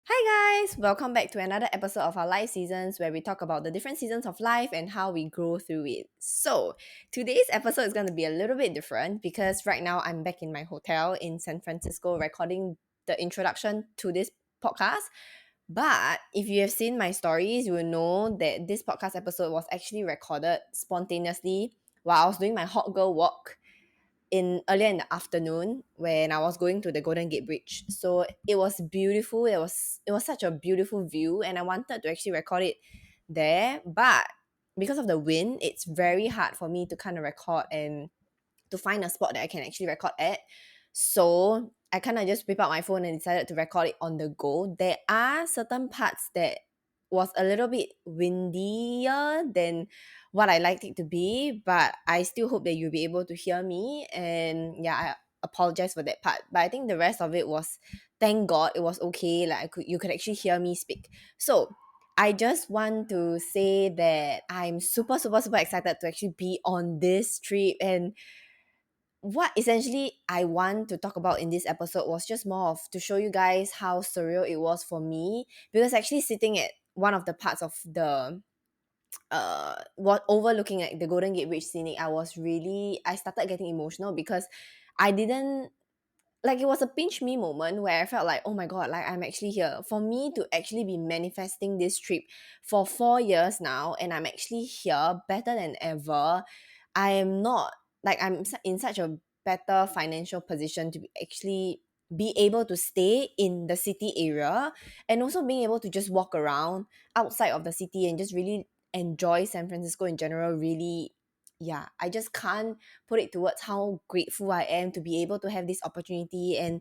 Hi guys, welcome back to another episode of our life seasons where we talk about the different seasons of life and how we grow through it. So, today's episode is going to be a little bit different because right now I'm back in my hotel in San Francisco recording the introduction to this podcast. But if you have seen my stories, you will know that this podcast episode was actually recorded spontaneously while I was doing my hot girl walk in earlier in the afternoon when I was going to the Golden Gate Bridge. So it was beautiful. It was such a beautiful view, and I wanted to actually record it there, but because of the wind, it's very hard for me to kind of record and to find a spot that I can actually record at. So I kind of just whip out my phone and decided to record it on the go. There are certain parts that was a little bit windier than what I liked it to be, but I still hope that you'll be able to hear me. And yeah, I apologize for that part. But I think the rest of it was, thank God, it was okay. Like you could actually hear me speak. So I just want to say that I'm super, super, super excited to actually be on this trip. And what essentially I want to talk about in this episode was just more of to show you guys how surreal it was for me, because actually sitting at one of the parts of the what overlooking at the Golden Gate Bridge scenic, I started getting emotional because I didn't, like, it was a pinch me moment where I felt like, oh my god, like I'm actually here. For me to actually be manifesting this trip for 4 years now, and I'm actually here better than ever. I am not, like, in such a better financial position to actually be able to stay in the city area, and also being able to just walk around outside of the city and just really enjoy San Francisco in general. Really, yeah, I just can't put it towards how grateful I am to be able to have this opportunity. And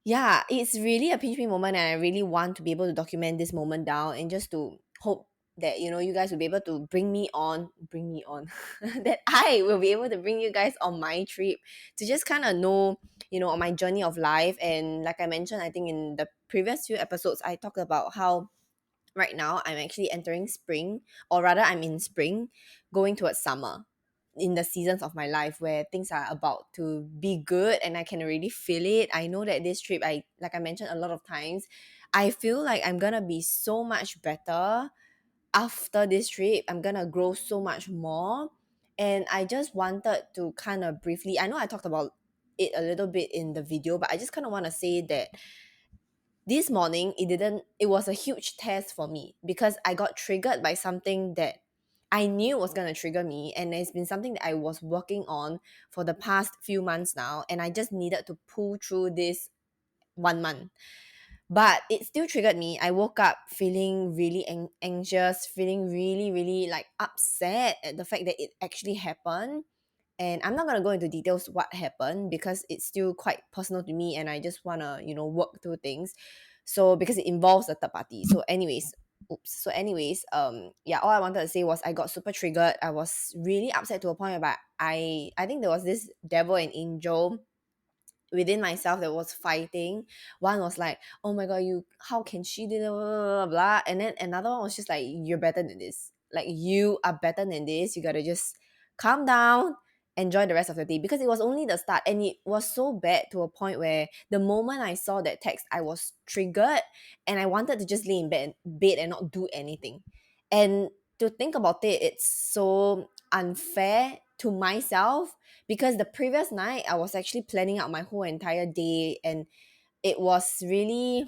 yeah, it's really a pinch me moment, and I really want to be able to document this moment down and just to hope that you guys will be able to bring me on that I will be able to bring you guys on my trip to just kind of know, on my journey of life. And like I mentioned, I think in the previous few episodes, I talked about how right now I'm actually entering spring, or rather I'm in spring going towards summer, in the seasons of my life where things are about to be good and I can already feel it. I know that this trip, I like I mentioned a lot of times, I feel like I'm gonna be so much better after this trip. I'm gonna grow so much more. And I just wanted to kind of briefly, I know I talked about it a little bit in the video, but I just kind of want to say that this morning it was a huge test for me because I got triggered by something that I knew was going to trigger me, and it's been something that I was working on for the past few months now, and I just needed to pull through this 1 month. But it still triggered me. I woke up feeling really anxious, feeling really, really like upset at the fact that it actually happened. And I'm not gonna go into details what happened because it's still quite personal to me, and I just wanna, work through things. So because it involves a third party. Yeah, all I wanted to say was I got super triggered. I was really upset to a point where I think there was this devil and angel within myself that was fighting. One was like, oh my god, you how can she do that, blah, blah, blah, blah. And then another one was just like, you're better than this. Like, you are better than this. You gotta just calm down, enjoy the rest of the day. Because it was only the start, and it was so bad to a point where the moment I saw that text, I was triggered and I wanted to just lay in bed and not do anything. And to think about it, it's so unfair to myself because the previous night I was actually planning out my whole entire day, and it was really,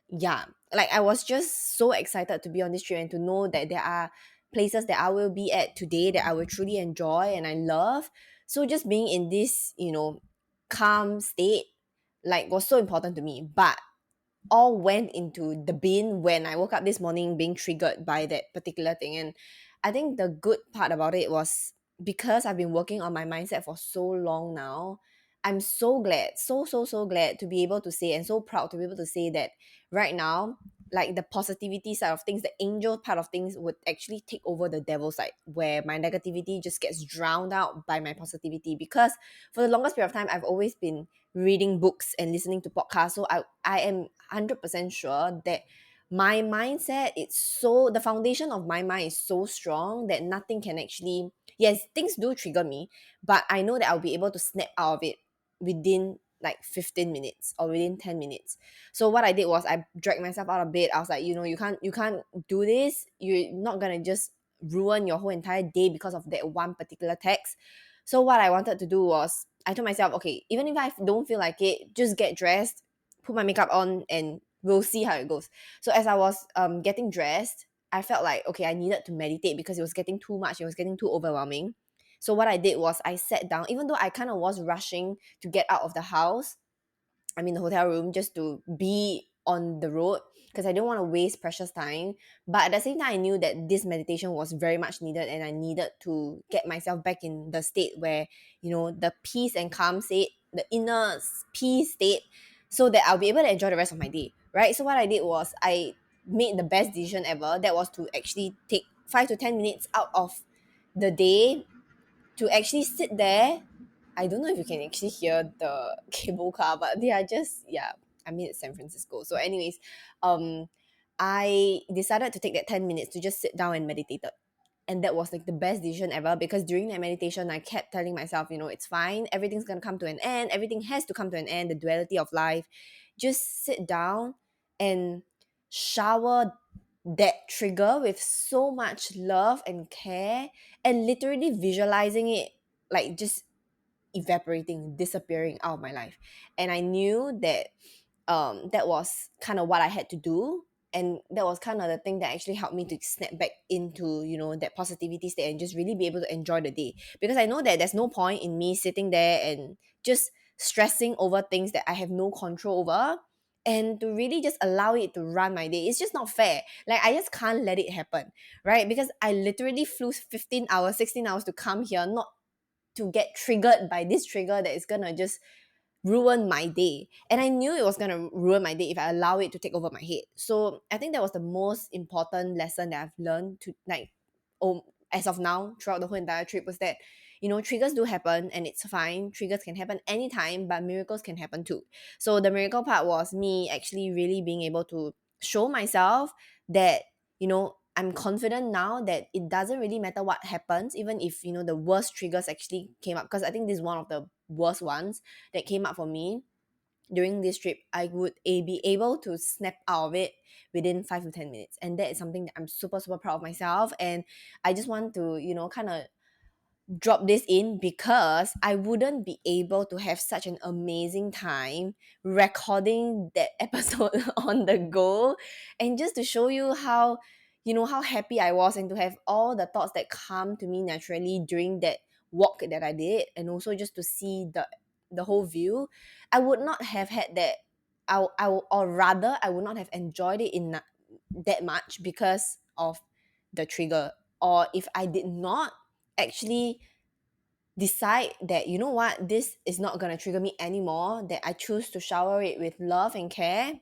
yeah, like I was just so excited to be on this trip and to know that there are places that I will be at today that I will truly enjoy and I love. So just being in this, calm state, like, was so important to me. But all went into the bin when I woke up this morning being triggered by that particular thing. And I think the good part about it was because I've been working on my mindset for so long now, I'm so glad, so, so, so glad to be able to say, and so proud to be able to say that right now, like, the positivity side of things, the angel part of things would actually take over the devil side, where my negativity just gets drowned out by my positivity. Because for the longest period of time, I've always been reading books and listening to podcasts. So I am 100% sure that my mindset, it's so, the foundation of my mind is so strong that nothing can actually, yes, things do trigger me, but I know that I'll be able to snap out of it within like 15 minutes or within 10 minutes. So what I did was I dragged myself out of bed. I was like, you can't do this. You're not gonna just ruin your whole entire day because of that one particular text. So what I wanted to do was I told myself, okay, even if I don't feel like it, just get dressed, put my makeup on, and we'll see how it goes. So as I was getting dressed, I felt like, okay, I needed to meditate because it was getting too much, it was getting too overwhelming. So what I did was I sat down, even though I kind of was rushing to get out of the house, I mean the hotel room, just to be on the road because I don't want to waste precious time. But at the same time, I knew that this meditation was very much needed, and I needed to get myself back in the state where, the peace and calm state, the inner peace state, so that I'll be able to enjoy the rest of my day, right? So what I did was I made the best decision ever. That was to actually take 5 to 10 minutes out of the day to actually sit there. I don't know if you can actually hear the cable car, but they are just, yeah. I mean, it's San Francisco. So, anyways, um, I decided to take that 10 minutes to just sit down and meditate. And that was like the best decision ever, because during that meditation, I kept telling myself, it's fine. Everything's gonna come to an end. Everything has to come to an end. The duality of life. Just sit down and shower that trigger with so much love and care, and literally visualizing it like just evaporating, disappearing out of my life. And I knew that that was kind of what I had to do. And that was kind of the thing that actually helped me to snap back into, that positivity state and just really be able to enjoy the day. Because I know that there's no point in me sitting there and just stressing over things that I have no control over, and to really just allow it to run my day. It's just not fair. Like, I just can't let it happen, right? Because I literally flew 15 hours, 16 hours to come here, not to get triggered by this trigger that is gonna just ruin my day. And I knew it was gonna ruin my day if I allow it to take over my head. So I think that was the most important lesson that I've learned to, like, as of now, throughout the whole entire trip, was that, triggers do happen and it's fine. Triggers can happen anytime, but miracles can happen too. So the miracle part was me actually really being able to show myself that, I'm confident now that it doesn't really matter what happens, even if, the worst triggers actually came up. Because I think this is one of the worst ones that came up for me during this trip. I would be able to snap out of it within 5 to 10 minutes. And that is something that I'm super, super proud of myself. And I just want to, kind of drop this in, because I wouldn't be able to have such an amazing time recording that episode on the go, and just to show you how, how happy I was, and to have all the thoughts that come to me naturally during that walk that I did, and also just to see the whole view. I would not have had that. Or rather, I would not have enjoyed it in that much because of the trigger. Or if I did not actually decide that, this is not going to trigger me anymore, that I choose to shower it with love and care,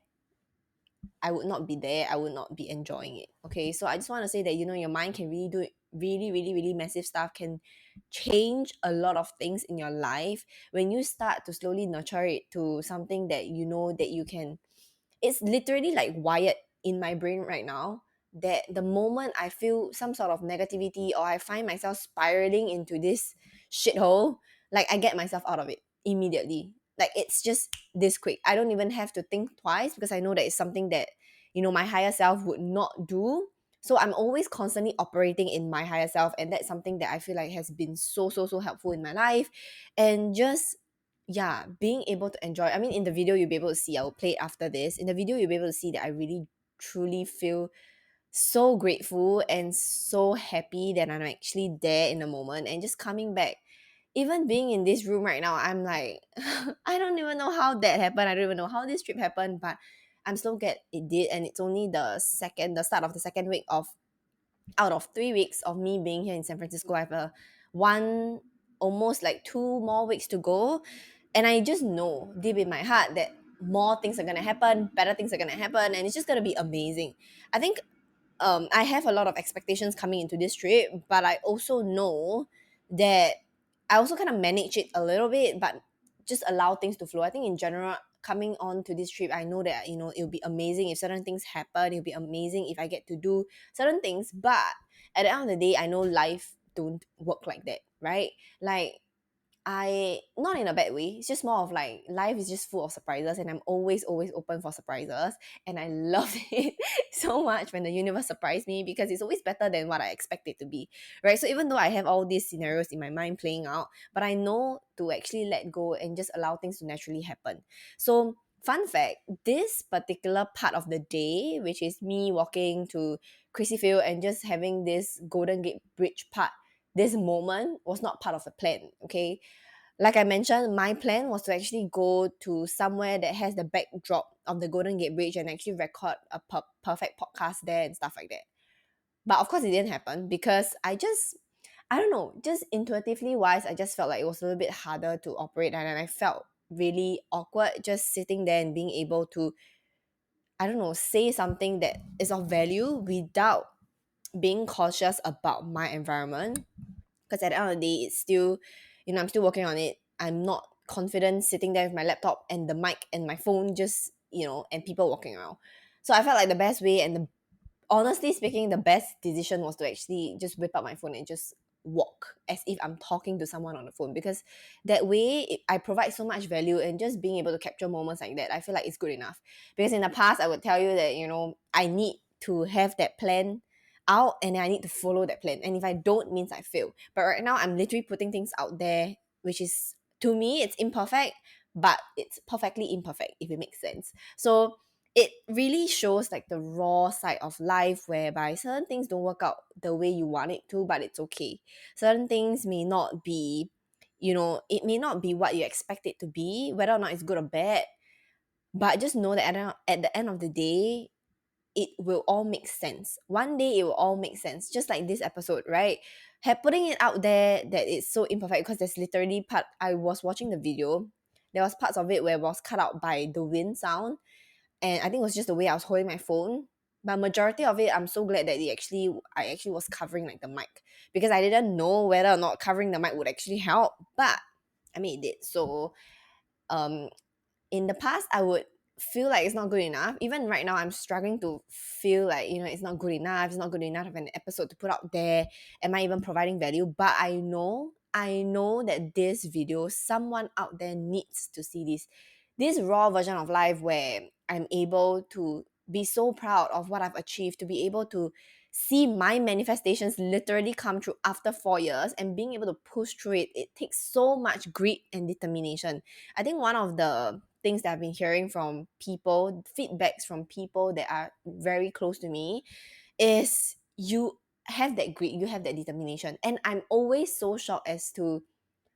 I would not be there. I would not be enjoying it. Okay, so I just want to say that, your mind can really do really, really, really massive stuff, can change a lot of things in your life when you start to slowly nurture it to something that you know that you can. It's literally like wired in my brain right now, that the moment I feel some sort of negativity, or I find myself spiraling into this shithole, like, I get myself out of it immediately. Like, it's just this quick. I don't even have to think twice, because I know that it's something that, my higher self would not do. So I'm always constantly operating in my higher self, and that's something that I feel like has been so, so, so helpful in my life. And just, yeah, being able to enjoy. I mean, in the video you'll be able to see, I will play it after this. In the video you'll be able to see that I really truly feel so grateful and so happy that I'm actually there in the moment, and just coming back. Even being in this room right now, I'm like, I don't even know how that happened. I don't even know how this trip happened, but I'm so glad it did. And it's only the start of the second week of out of 3 weeks of me being here in San Francisco. I have one, almost like 2 more weeks to go. And I just know deep in my heart that more things are gonna happen, better things are gonna happen, and it's just gonna be amazing. I think I have a lot of expectations coming into this trip, but I also know that I also kind of manage it a little bit, but just allow things to flow. I think in general, coming on to this trip, I know that, it'll be amazing if certain things happen. It'll be amazing if I get to do certain things. But at the end of the day, I know life don't work like that, right? Like, not in a bad way, it's just more of like life is just full of surprises, and I'm always open for surprises. And I love it so much when the universe surprised me, because it's always better than what I expect it to be, right? So even though I have all these scenarios in my mind playing out, but I know to actually let go and just allow things to naturally happen. So fun fact, this particular part of the day, which is me walking to Chrissy Field and just having this Golden Gate Bridge part, this moment was not part of the plan. Okay, like I mentioned, my plan was to actually go to somewhere that has the backdrop of the Golden Gate Bridge and actually record a perfect podcast there and stuff like that. But of course, it didn't happen because I don't know, just intuitively wise, I just felt like it was a little bit harder to operate, and I felt really awkward just sitting there and being able to, I don't know, say something that is of value without being cautious about my environment. Because at the end of the day, it's still, I'm still working on it. I'm not confident sitting there with my laptop and the mic and my phone, just, and people walking around. So I felt like the best way, and honestly speaking, the best decision was to actually just whip up my phone and just walk as if I'm talking to someone on the phone, because that way I provide so much value, and just being able to capture moments like that, I feel like it's good enough. Because in the past, I would tell you that, I need to have that plan out, and I need to follow that plan. And if I don't, means I fail. But right now, I'm literally putting things out there, which is, to me, it's imperfect, but it's perfectly imperfect, if it makes sense. So it really shows like the raw side of life, whereby certain things don't work out the way you want it to, but it's okay. Certain things may not be, it may not be what you expect it to be, whether or not it's good or bad. But just know that at the end of the day, it will all make sense. One day it will all make sense. Just like this episode, right? Putting it out there that it's so imperfect, because there's literally part, I was watching the video, there was parts of it where it was cut out by the wind sound, and I think it was just the way I was holding my phone. But majority of it, I'm so glad that I actually was covering like the mic, because I didn't know whether or not covering the mic would actually help. But I mean, it did. So um in the past, I would feel like it's not good enough. Even right now, I'm struggling to feel like, it's not good enough. It's not good enough of an episode to put out there. Am I even providing value? But I know that this video, someone out there needs to see this raw version of life, where I'm able to be so proud of what I've achieved, to be able to see my manifestations literally come true after 4 years, and being able to push through it. It takes so much grit and determination. I think one of the things that I've been hearing from people, feedbacks from people that are very close to me, is you have that grit, you have that determination. And I'm always so shocked as to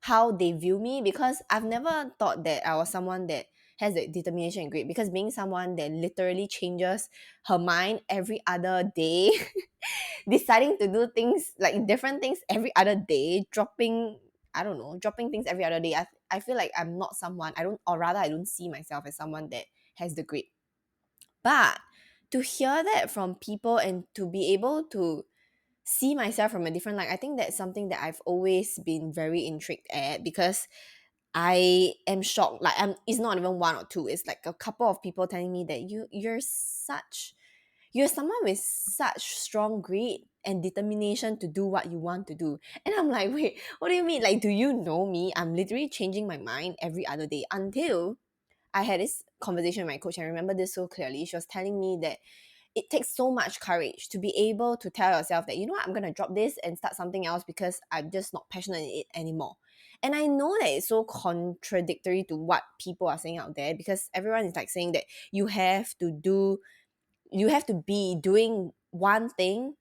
how they view me, because I've never thought that I was someone that has that determination and grit, because being someone that literally changes her mind every other day, deciding to do things like different things every other day, dropping things every other day. I feel like I'm not someone, I don't see myself as someone that has the grit. But to hear that from people, and to be able to see myself from a different light, I think that's something that I've always been very intrigued at, because I am shocked. Like, it's not even one or two, it's like a couple of people telling me that you're someone with such strong grit and determination to do what you want to do. And I'm like, wait, what do you mean? Like, do you know me? I'm literally changing my mind every other day, until I had this conversation with my coach. I remember this so clearly. She was telling me that it takes so much courage to be able to tell yourself that, you know what, I'm going to drop this and start something else, because I'm just not passionate in it anymore. And I know that it's so contradictory to what people are saying out there, because everyone is like saying that you have to be doing one thing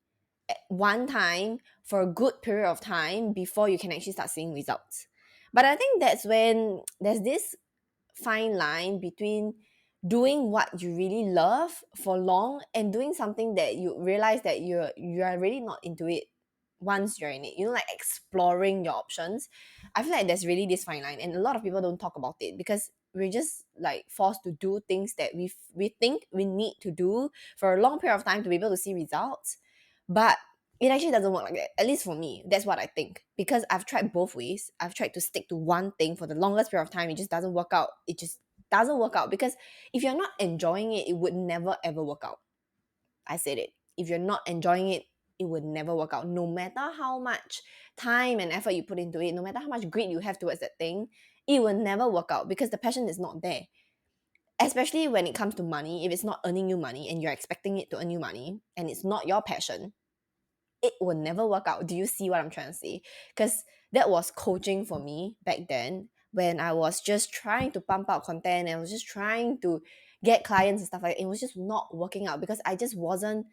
at one time for a good period of time before you can actually start seeing results. But I think that's when there's this fine line between doing what you really love for long, and doing something that you realize that you are really not into it once you're in it, like exploring your options. I feel like there's really this fine line, and a lot of people don't talk about it, because we're just like forced to do things that we think we need to do for a long period of time to be able to see results. But it actually doesn't work like that. At least for me, that's what I think. Because I've tried both ways. I've tried to stick to one thing for the longest period of time. It just doesn't work out. It just doesn't work out, because if you're not enjoying it, it would never ever work out. I said it. If you're not enjoying it, it would never work out. No matter how much time and effort you put into it, no matter how much grit you have towards that thing, it will never work out because the passion is not there. Especially when it comes to money, if it's not earning you money and you're expecting it to earn you money and it's not your passion, it will never work out. Do you see what I'm trying to say? Because that was coaching for me back then when I was just trying to pump out content and I was just trying to get clients and stuff like that. It was just not working out because I just wasn't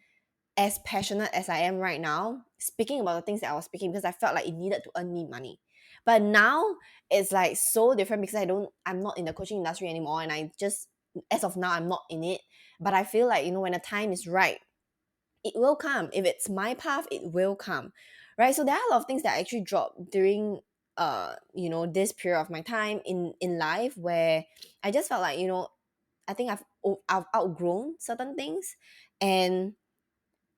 as passionate as I am right now speaking about the things that I was speaking because I felt like it needed to earn me money. But now it's like so different because I'm not in the coaching industry anymore and I just as of now I'm not in it. But I feel like, when the time is right, it will come. If it's my path, it will come. Right. So there are a lot of things that I actually dropped during this period of my time in life where I just felt like, I think I've outgrown certain things, and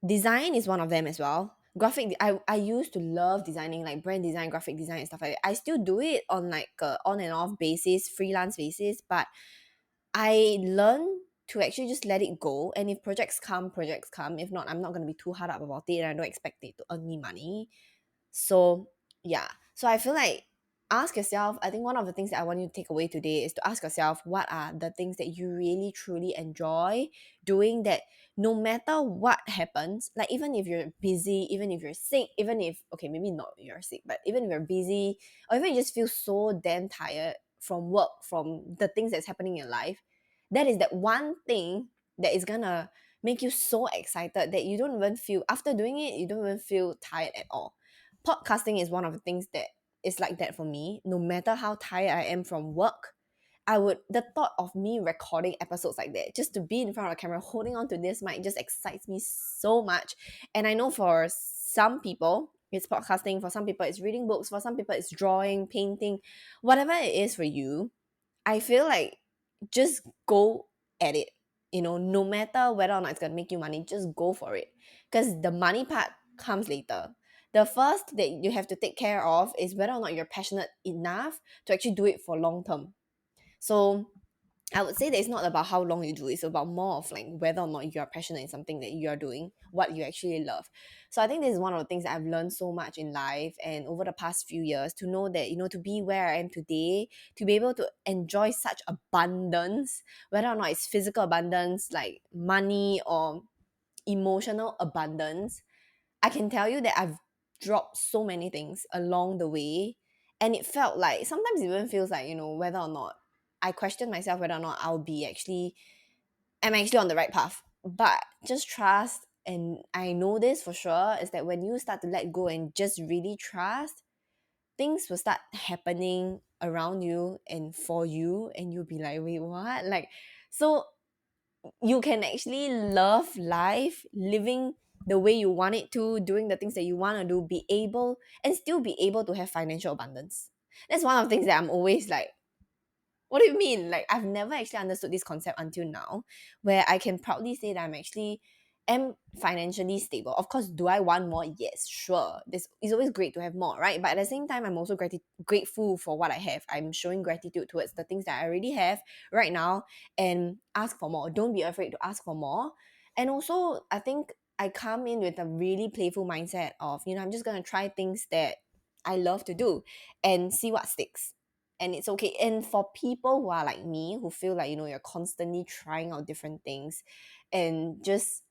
design is one of them as well. I used to love designing, like brand design, graphic design and stuff like that. I still do it on like a on and off basis, freelance basis, but I learned to actually just let it go. And if projects come, projects come. If not, I'm not gonna be too hard up about it and I don't expect it to earn me money. So yeah. So I feel like ask yourself, I think one of the things that I want you to take away today is to ask yourself what are the things that you really truly enjoy doing, that no matter what happens, like even if you're busy, even if you're sick, even if okay, maybe not you're sick, but even if you're busy, or even you just feel so damn tired from work, from the things that's happening in your life, that is that one thing that is gonna make you so excited that you don't even feel, after doing it, you don't even feel tired at all. Podcasting is one of the things that is like that for me. No matter how tired I am from work, the thought of me recording episodes like that, just to be in front of a camera holding on to this mic, just excites me so much. And I know for some people it's podcasting, for some people it's reading books, for some people it's drawing, painting, whatever it is for you. I feel like just go at it. No matter whether or not it's gonna make you money, just go for it. Because the money part comes later. The first that you have to take care of is whether or not you're passionate enough to actually do it for long term. So I would say that it's not about how long you do it. It's about more of like whether or not you are passionate in something that you are doing, what you actually love. So I think this is one of the things that I've learned so much in life and over the past few years, to know that, to be where I am today, to be able to enjoy such abundance, whether or not it's physical abundance like money or emotional abundance. I can tell you that I've dropped so many things along the way. And it felt like sometimes it even feels like, whether or not I question myself whether or not I'm actually on the right path. But just trust, and I know this for sure, is that when you start to let go and just really trust, things will start happening around you and for you, and you'll be like, wait, what? Like, so you can actually love life, living the way you want it to, doing the things that you want to do, be able and still be able to have financial abundance. That's one of the things that I'm always like, what do you mean? Like, I've never actually understood this concept until now, where I can proudly say that I'm actually am financially stable. Of course, do I want more? Yes, sure. This is always great to have more, right? But at the same time, I'm also grateful for what I have. I'm showing gratitude towards the things that I already have right now, and ask for more. Don't be afraid to ask for more. And also, I think I come in with a really playful mindset of, I'm just gonna try things that I love to do and see what sticks, and it's okay. And for people who are like me, who feel like, you're constantly trying out different things and just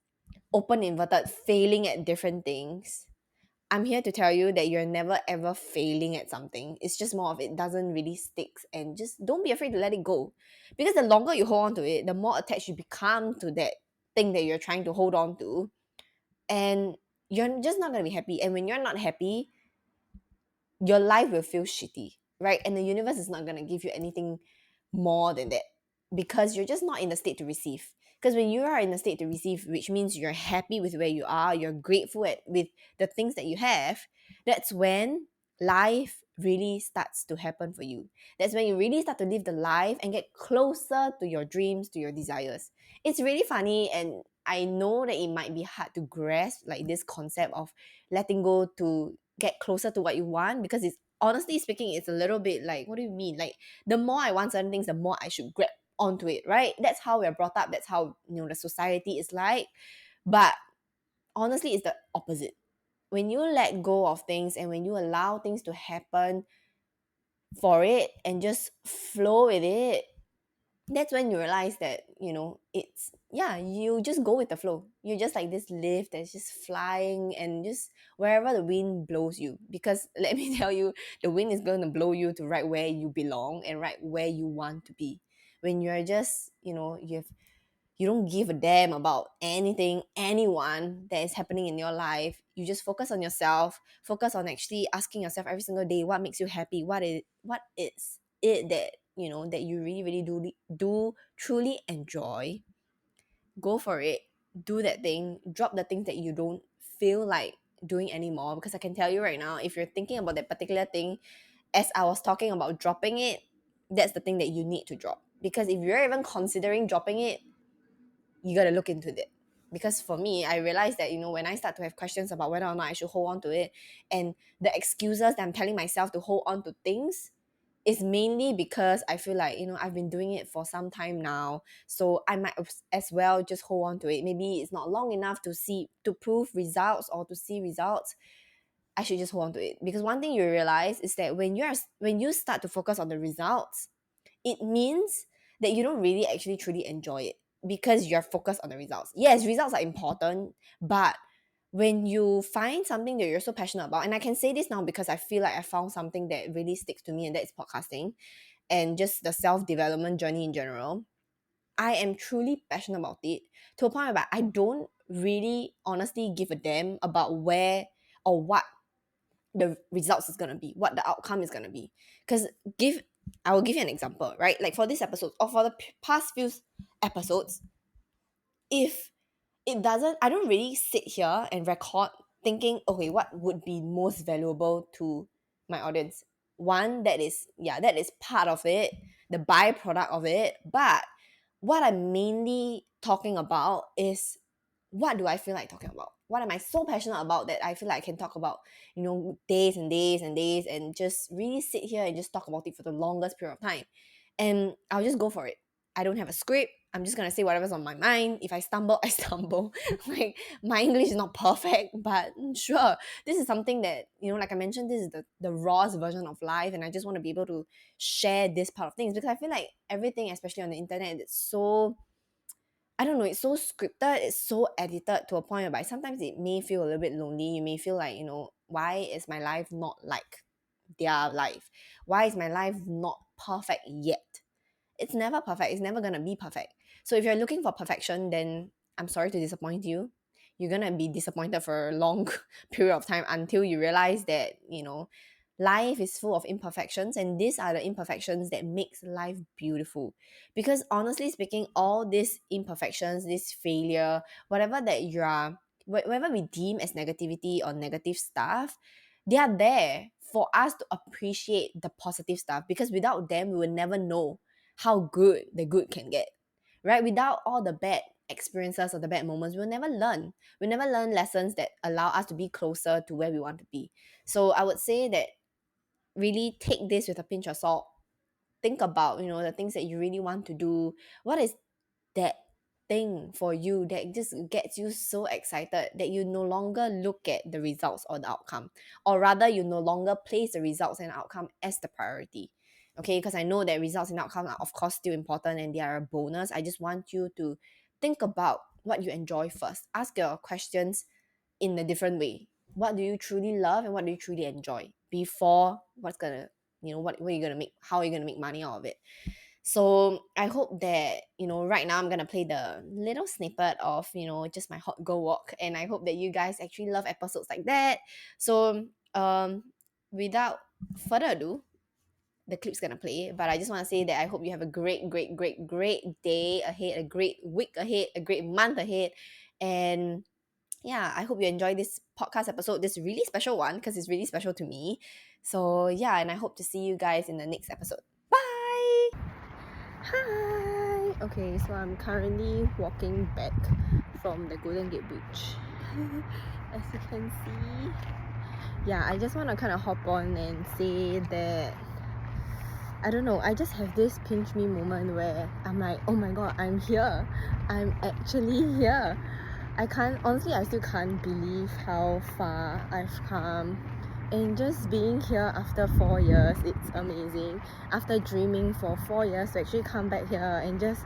open inverted failing at different things, I'm here to tell you that you're never ever failing at something. It's just more of it doesn't really sticks, and just don't be afraid to let it go. Because the longer you hold on to it, the more attached you become to that thing that you're trying to hold on to. And you're just not gonna be happy. And when you're not happy, your life will feel shitty, right? And the universe is not going to give you anything more than that, because you're just not in the state to receive. Because when you are in the state to receive, which means you're happy with where you are, you're grateful with the things that you have, that's when life really starts to happen for you. That's when you really start to live the life and get closer to your dreams, to your desires. It's really funny, and I know that it might be hard to grasp, like this concept of letting go to get closer to what you want, because it's, honestly speaking, it's a little bit like, what do you mean? Like, the more I want certain things, the more I should grab onto it, right? That's how we're brought up. That's how, the society is like. But honestly, it's the opposite. when you let go of things and when you allow things to happen for it and just flow with it, that's when you realize that, it's, yeah, you just go with the flow. You're just like this leaf that's just flying and just wherever the wind blows you. Because let me tell you, the wind is going to blow you to right where you belong and right where you want to be. When you're just, you don't give a damn about anything, anyone that is happening in your life. You just focus on yourself, focus on actually asking yourself every single day what makes you happy, what is it that, that you really, really do truly enjoy. Go for it. Do that thing. Drop the things that you don't feel like doing anymore. Because I can tell you right now, if you're thinking about that particular thing, as I was talking about dropping it, that's the thing that you need to drop. Because if you're even considering dropping it, you got to look into it. Because for me, I realized that, when I start to have questions about whether or not I should hold on to it, and the excuses that I'm telling myself to hold on to things is mainly because I feel like, I've been doing it for some time now, so I might as well just hold on to it. Maybe it's not long enough to prove results or to see results. I should just hold on to it. Because one thing you realize is that when you start to focus on the results, it means that you don't really actually truly enjoy it, because you're focused on the results. Yes, results are important, but when you find something that you're so passionate about, and I can say this now because I feel like I found something that really sticks to me, and that's podcasting and just the self-development journey in general. I am truly passionate about it, to a point where I don't really honestly give a damn about where or what the results is gonna be, what the outcome is gonna be. Because I will give you an example, right? Like for this episode or for the past few episodes, if I don't really sit here and record thinking, okay, what would be most valuable to my audience. One, that is part of it, the byproduct of it. But what I'm mainly talking about is, what do I feel like talking about? What am I so passionate about that I feel like I can talk about, days and days and days, and just really sit here and just talk about it for the longest period of time. And I'll just go for it. I don't have a script. I'm just gonna say whatever's on my mind. If I stumble, I stumble. Like, my English is not perfect, but sure, this is something that, like I mentioned, this is the rawest version of life, and I just want to be able to share this part of things, because I feel like everything, especially on the internet, it's so, I don't know, it's so scripted, it's so edited to a point whereby sometimes it may feel a little bit lonely. You may feel like, why is my life not like their life? Why is my life not perfect yet? It's never perfect. It's never gonna be perfect. So if you're looking for perfection, then I'm sorry to disappoint you. You're gonna be disappointed for a long period of time, until you realize that, life is full of imperfections, and these are the imperfections that makes life beautiful. Because honestly speaking, all these imperfections, this failure, whatever that you are, whatever we deem as negativity or negative stuff, they are there for us to appreciate the positive stuff, because without them we will never know how good the good can get, right? Without all the bad experiences or the bad moments, we'll never learn. We'll never learn lessons that allow us to be closer to where we want to be. So I would say that, really take this with a pinch of salt. Think about, the things that you really want to do. What is that thing for you that just gets you so excited that you no longer look at the results or the outcome, or rather you no longer place the results and outcome as the priority? Okay, because I know that results and outcome are of course still important and they are a bonus. I just want you to think about what you enjoy first. Ask your questions in a different way. What do you truly love and what do you truly enjoy, before what's gonna, what are you gonna make, how are you gonna make money out of it? So I hope that, right now I'm gonna play the little snippet of, just my hot girl walk, and I hope that you guys actually love episodes like that. So without further ado, the clip's gonna play, but I just want to say that I hope you have a great, great, great, great day ahead, a great week ahead, a great month ahead. And yeah, I hope you enjoy this podcast episode, this really special one, because it's really special to me. So yeah, and I hope to see you guys in the next episode. Bye. Hi. Okay, so I'm currently walking back from the Golden Gate Bridge. As you can see, yeah, I just want to kind of hop on and say that, I don't know, I just have this pinch me moment where I'm like, oh my god, I'm here. I'm actually here. I still can't believe how far I've come. And just being here after 4 years, it's amazing. After dreaming for 4 years to actually come back here and just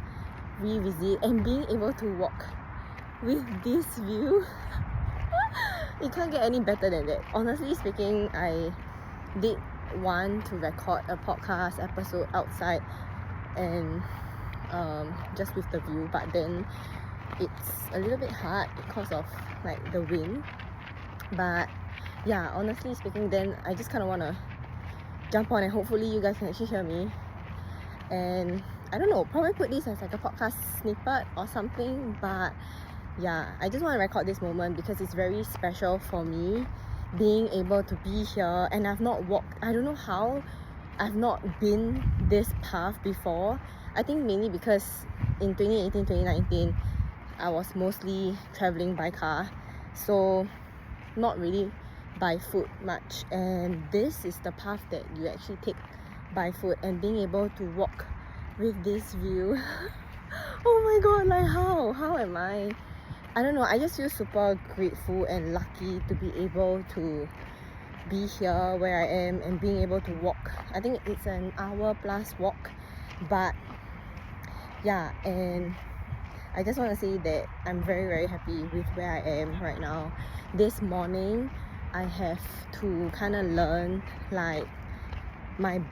revisit and being able to walk with this view. It can't get any better than that. Honestly speaking, I did want to record a podcast episode outside and just with the view, but then it's a little bit hard because of like the wind. But yeah, honestly speaking, then I just kind of want to jump on and hopefully you guys can actually hear me. And I don't know, probably put this as like a podcast snippet or something, but yeah, I just want to record this moment because it's very special for me being able to be here. And I've not walked, I don't know how I've not been this path before. I think mainly because in 2018, 2019 I was mostly traveling by car, so not really by foot much, and this is the path that you actually take by foot. And being able to walk with this view oh my god, like how am I don't know, I just feel super grateful and lucky to be able to be here where I am and being able to walk. I think it's an hour plus walk, but yeah, and I just want to say that I'm very, very happy with where I am right now. This morning, I have to kind of learn like the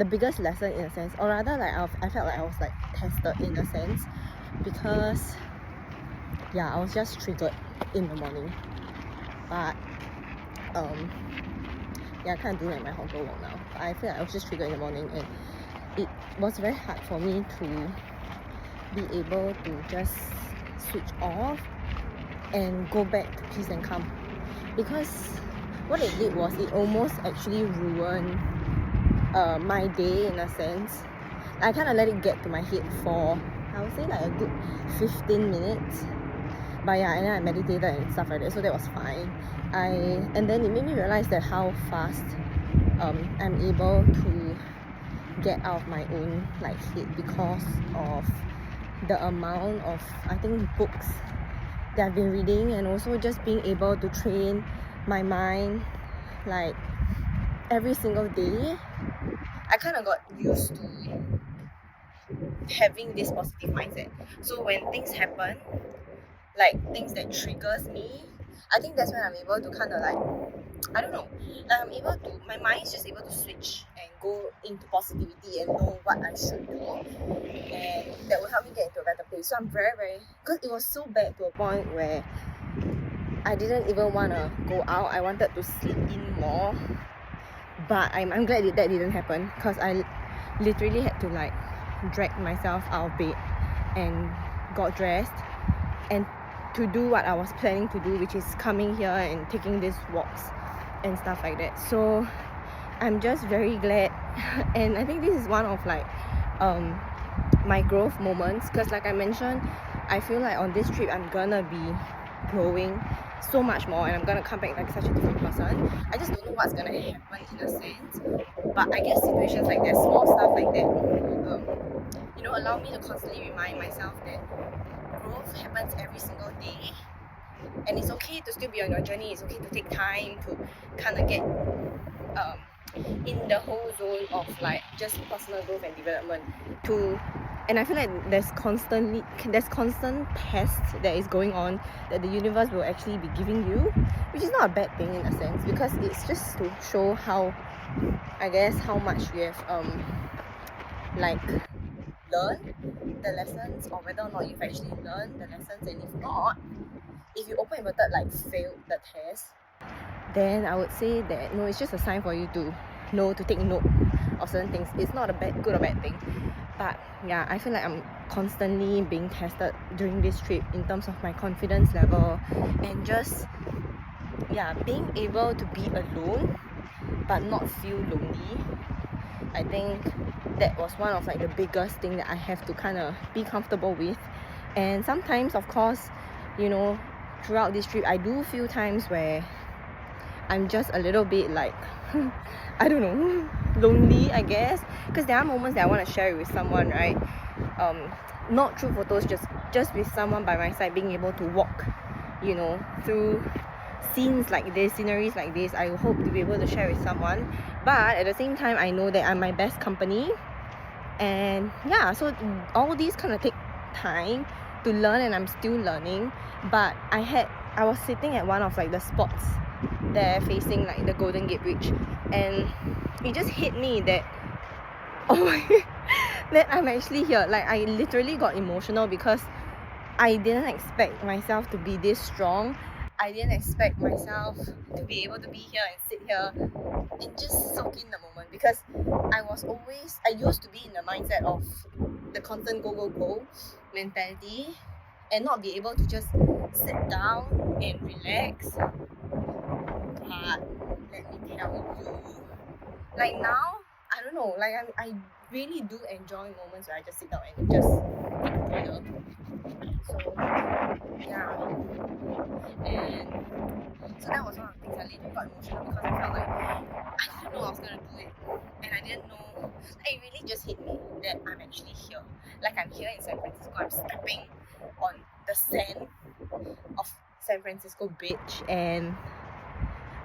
biggest lesson in a sense, or rather like I felt like I was like tested in a sense, because yeah, I was just triggered in the morning. But yeah, I can't do like my Hong Kong walk now. I feel like I was just triggered in the morning, and it was very hard for me to be able to just switch off and go back to peace and calm, because what it did was it almost actually ruined my day in a sense. I kind of let it get to my head for, I would say, like a good 15 minutes. But yeah, and then I meditated and stuff like that, so that was fine. And then it made me realize that how fast I'm able to get out of my own like head because of the amount of, I think, books that I've been reading, and also just being able to train my mind like every single day. I kind of got used to having this positive mindset. So when things happen, like things that triggers me, I think that's when I'm able to kind of like, I don't know, like I'm able to, my mind is just able to switch and go into positivity and know what I should do, and that will help me get into a better place. So I'm very, very, because it was so bad to a point where I didn't even want to go out. I wanted to sleep in more, but I'm glad that didn't happen, because I literally had to like drag myself out of bed and got dressed and to do what I was planning to do, which is coming here and taking these walks and stuff like that. So I'm just very glad and I think this is one of like my growth moments, because like I mentioned, I feel like on this trip I'm gonna be growing so much more, and I'm gonna come back like such a different person. I just don't know what's gonna happen in a sense, but I guess situations like that, small stuff like that, allow me to constantly remind myself that growth happens every single day, and it's okay to still be on your journey. It's okay to take time to kind of get in the whole zone of like just personal growth and development and I feel like there's constant tests that is going on that the universe will actually be giving you, which is not a bad thing in a sense, because it's just to show how, I guess, how much you have like learned the lessons, or whether or not you've actually learned the lessons. And if not, if you open inverted like failed the test, then I would say that no, it's just a sign for you to know to take note of certain things. It's not a good or bad thing, but yeah, I feel like I'm constantly being tested during this trip in terms of my confidence level, and just being able to be alone but not feel lonely. I think that was one of like the biggest thing that I have to kind of be comfortable with. And sometimes, of course, throughout this trip I do feel times where I'm just a little bit like I don't know, lonely, I guess, because there are moments that I want to share with someone, right? Not through photos, just just with someone by my side, being able to walk, you know, through scenes like this, sceneries like this, I hope to be able to share with someone. But at the same time, I know that I'm my best company. And yeah, so all these kind of take time to learn, and I'm still learning. But I was sitting at one of like the spots there facing like the Golden Gate Bridge, and it just hit me that oh my that I'm actually here. Like, I literally got emotional because I didn't expect myself to be this strong. I didn't expect myself to be able to be here and sit here and just soak in the moment, because I used to be in the mindset of the constant go go go mentality and not be able to just sit down and relax. But let me tell you, like now, I don't know, like I really do enjoy moments where I just sit down and just take a breather. So yeah, and so that was one of the things. I literally got emotional because I felt like I didn't know I was gonna do it, and I didn't know. It really just hit me that I'm actually here. Like, I'm here in San Francisco. I'm stepping on the sand of San Francisco Beach, and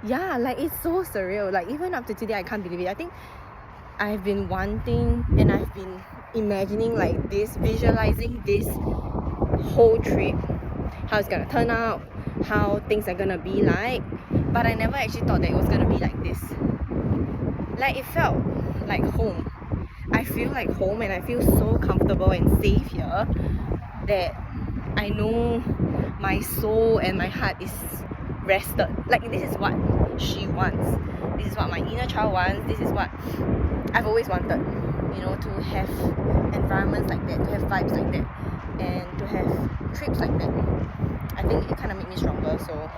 yeah, like, it's so surreal. Like, even up to today, I can't believe it. I think I've been wanting and I've been imagining like this, visualizing this whole trip, how it's gonna turn out, how things are gonna be like, but I never actually thought that it was gonna be like this. Like, it felt like home. I feel like home, and I feel so comfortable and safe here that I know my soul and my heart is rested. Like, this is what she wants. This is what my inner child wants. This is what I've always wanted, you know, to have environments like that, to have vibes like that, and to have trips like that. I think it kind of made me stronger. So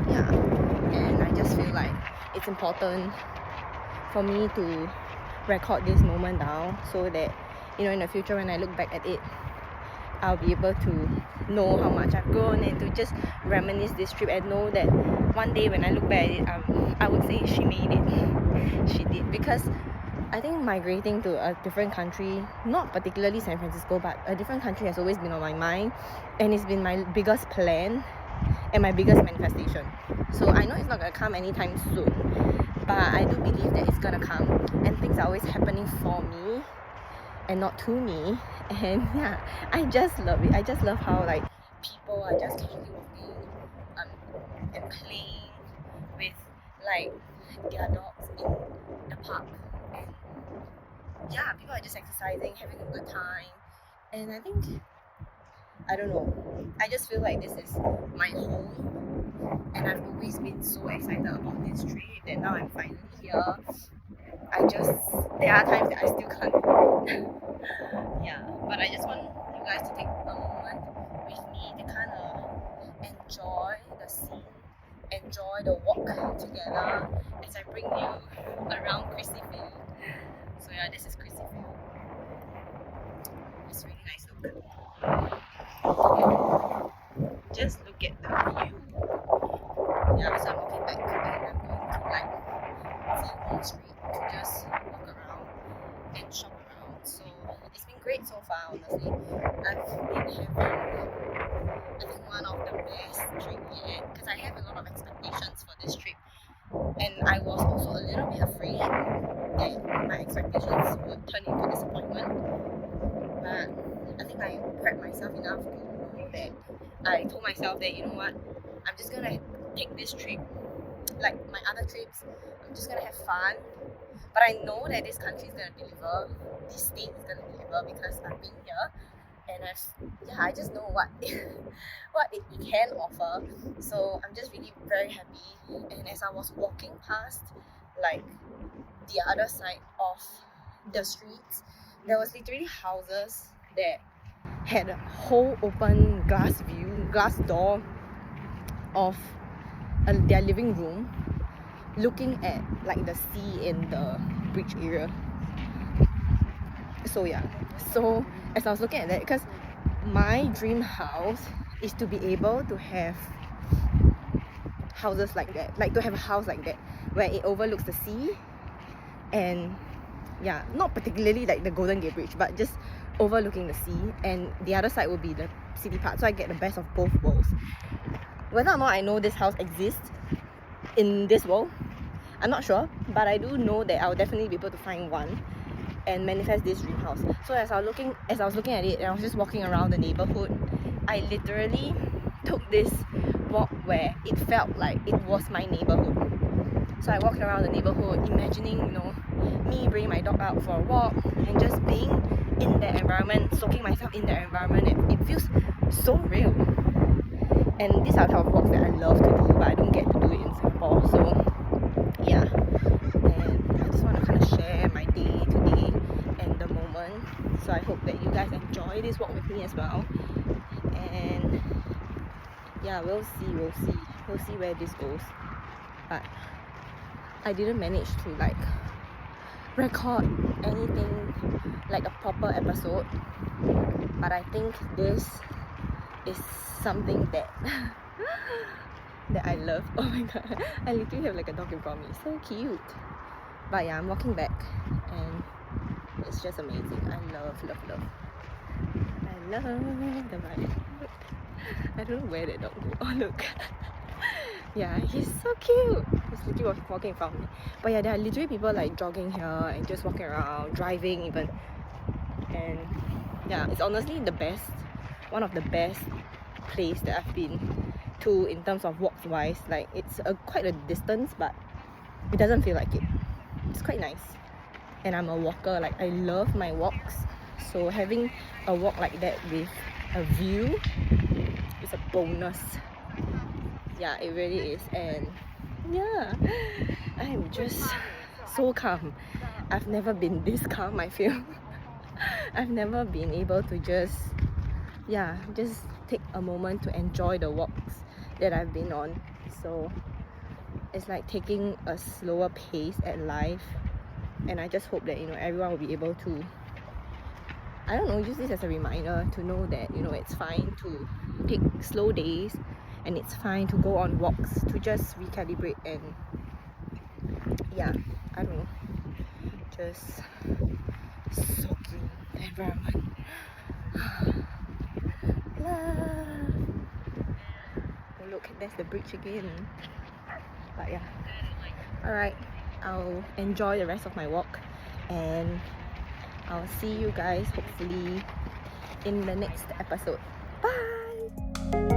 yeah, and I just feel like it's important for me to record this moment down, so that, you know, in the future when I look back at it, I'll be able to know how much I've grown, and to just reminisce this trip and know that one day when I look back at it, I would say she made it. She did. Because I think migrating to a different country, not particularly San Francisco, but a different country, has always been on my mind, and it's been my biggest plan and my biggest manifestation. So I know it's not gonna come anytime soon, but I do believe that it's gonna come, and things are always happening for me and not to me. And yeah, I just love it. I just love how like people are just casually walking and playing with like their dogs in the park, and yeah, people are just exercising, having a good time. And I think, I don't know, I just feel like this is my home, and I've always been so excited about this trip that now I'm finally here. There are times that I still can't yeah, but I just want you guys to take a moment with me to kind of enjoy the scene, enjoy the walk together as I bring you around Christie Field. So yeah, this is Christie Field. It's really nice look. Just look at the view. Yeah, so I'm walking back and I'm going to like T-Wall Street to just walk around and shop around. So it's been great so far, honestly. I've been having, I think, one of the best trip yet, because I have a lot of expectations for this trip, and I was also a little bit afraid that my expectations would turn into disappointment. But I think I prepped myself enough to know that I told myself that, you know what, I'm just gonna take this trip like my other trips. I'm just gonna have fun, but I know that this country is gonna deliver, this state is gonna deliver, because I've been here and I just know what what it can offer. So I'm just really very happy. And as I was walking past like the other side of the streets, there was literally houses that had a whole open glass door of their living room, looking at like the sea in the bridge area. So yeah, so as I was looking at that, because my dream house is to be able to have houses like that, like to have a house like that where it overlooks the sea. And yeah, not particularly like the Golden Gate Bridge, but just overlooking the sea, and the other side will be the city part, so I get the best of both worlds. Whether or not I know this house exists in this world, I'm not sure, but I do know that I'll definitely be able to find one and manifest this dream house. So as I was looking at it and I was just walking around the neighborhood, I literally took this walk where it felt like it was my neighborhood. So I walked around the neighborhood imagining, me bringing my dog out for a walk and just being in that environment, soaking myself in that environment. It feels so real. And these are the type of walks that I love to do, but I don't get to do it in Singapore. So yeah, and I just want to kind of share my day today and the moment. So I hope that you guys enjoy this walk with me as well. And yeah, we'll see where this goes. But I didn't manage to like record anything like a proper episode, but I think this is something that that I love. Oh my god, I literally have like a dog in front of me, so cute. But yeah, I'm walking back and it's just amazing. I love I love the vibe. I don't know where that dog go. Oh look. Yeah, he's so cute. He's literally walking in front of me. But yeah, there are literally people like jogging here and just walking around, driving even. And yeah, it's honestly one of the best place that I've been to in terms of walks wise. Like it's quite a distance, but it doesn't feel like it. It's quite nice. And I'm a walker, like I love my walks. So having a walk like that with a view is a bonus. Yeah, it really is. And yeah, I'm just so calm. I've never been this calm, I feel. I've never been able to just take a moment to enjoy the walks that I've been on. So it's like taking a slower pace at life, and I just hope that everyone will be able to, I don't know, use this as a reminder to know that it's fine to take slow days, and it's fine to go on walks to just recalibrate and I don't know, just soaking the environment. Love. Oh look, there's the bridge again. But yeah, alright, I'll enjoy the rest of my walk, and I'll see you guys hopefully in the next episode. Bye.